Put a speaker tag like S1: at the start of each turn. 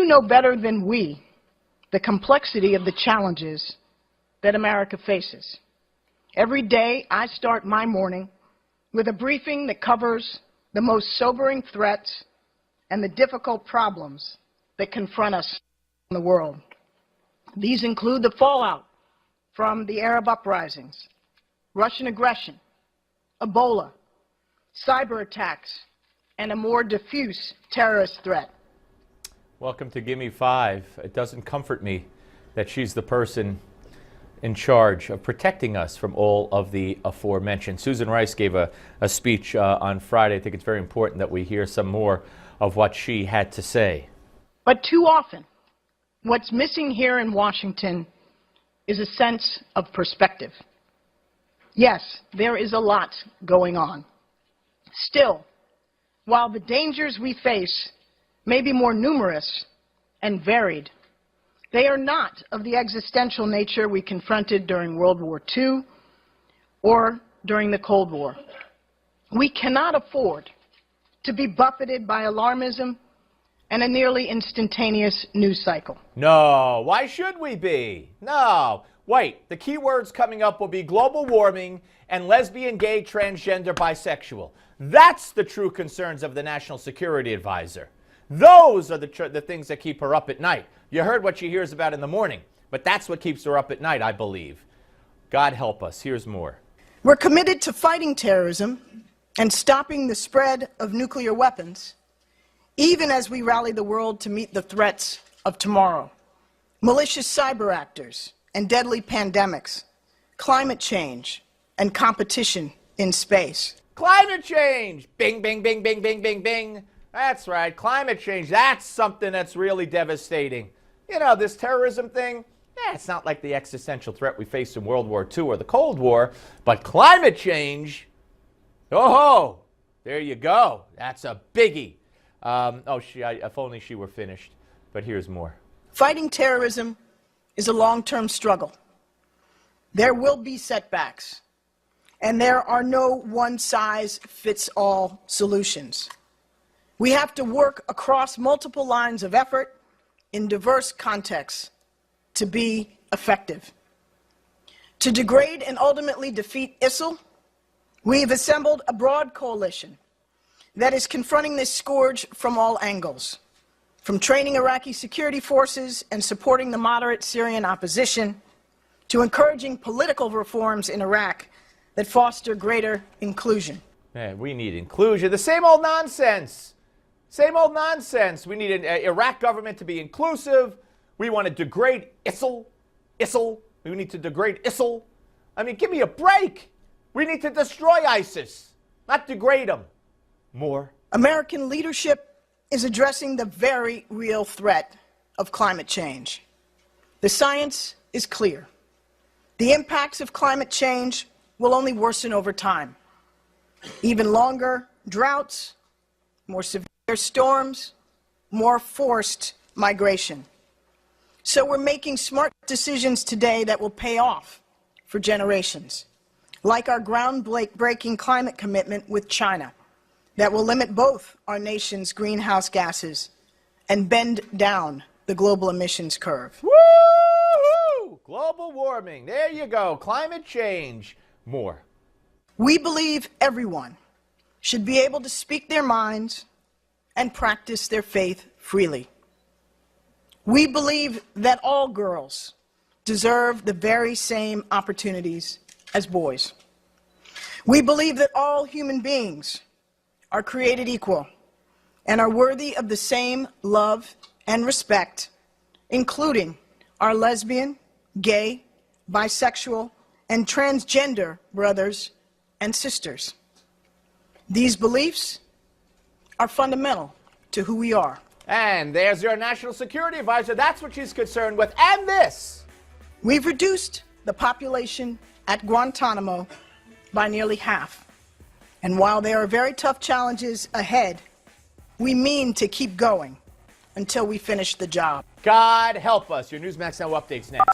S1: Few know better than we the complexity of the challenges that America faces. Every day, I start my morning with a briefing that covers the most sobering threats and the difficult problems that confront us in the world. These include the fallout from the Arab uprisings, Russian aggression, Ebola, cyber attacks, and a more diffuse terrorist threat.
S2: Welcome to Gimme 5. It doesn't comfort me that she's the person in charge of protecting us from all of the aforementioned. Susan Rice gave a speech on Friday. I think it's very important that we hear some more of what she had to say.
S1: But too often, what's missing here in Washington is a sense of perspective. Yes, there is a lot going on. Still, while the dangers we face may be more numerous and varied, they are not of the existential nature we confronted during World War II or during the Cold War. We cannot afford to be buffeted by alarmism and a nearly instantaneous news cycle.
S2: No, why should we be? No. Wait, the key words coming up will be global warming and lesbian, gay, transgender, bisexual. That's the true concerns of the National Security Advisor. Those are the things that keep her up at night. You heard what she hears about in the morning, but that's what keeps her up at night, I believe. God help us. Here's more.
S1: We're committed to fighting terrorism and stopping the spread of nuclear weapons, even as we rally the world to meet the threats of tomorrow. Malicious cyber actors and deadly pandemics, climate change, and competition in space.
S2: Climate change! Bing, bing, bing, bing, bing, bing, bing. That's right, climate change. That's something that's really devastating. You know, this terrorism thing, it's not like the existential threat we faced in World War II or the Cold War, but climate change, oh-ho, there you go. That's a biggie. If only she were finished, but here's more.
S1: Fighting terrorism is a long-term struggle. There will be setbacks, and there are no one-size-fits-all solutions. We have to work across multiple lines of effort in diverse contexts to be effective. To degrade and ultimately defeat ISIL, we have assembled a broad coalition that is confronting this scourge from all angles, from training Iraqi security forces and supporting the moderate Syrian opposition, to encouraging political reforms in Iraq that foster greater inclusion.
S2: Man, we need inclusion. The same old nonsense. Same old nonsense. We need an Iraq government to be inclusive. We want to degrade ISIL. We need to degrade ISIL. I mean, give me a break. We need to destroy ISIS, not degrade them. More.
S1: American leadership is addressing the very real threat of climate change. The science is clear. The impacts of climate change will only worsen over time. Even longer droughts, more severe storms, more forced migration. So we're making smart decisions today that will pay off for generations, like our groundbreaking climate commitment with China that will limit both our nation's greenhouse gases and bend down the global emissions curve.
S2: Woo-hoo! Global warming, there you go, climate change, more.
S1: We believe everyone should be able to speak their minds and practice their faith freely. We believe that all girls deserve the very same opportunities as boys. We believe that all human beings are created equal and are worthy of the same love and respect, including our lesbian, gay, bisexual, and transgender brothers and sisters. These beliefs are fundamental to who we are.
S2: And there's your National Security Advisor. That's what she's concerned with. And this.
S1: We've reduced the population at Guantanamo by nearly half. And while there are very tough challenges ahead, we mean to keep going until we finish the job.
S2: God help us. Your Newsmax Now updates next.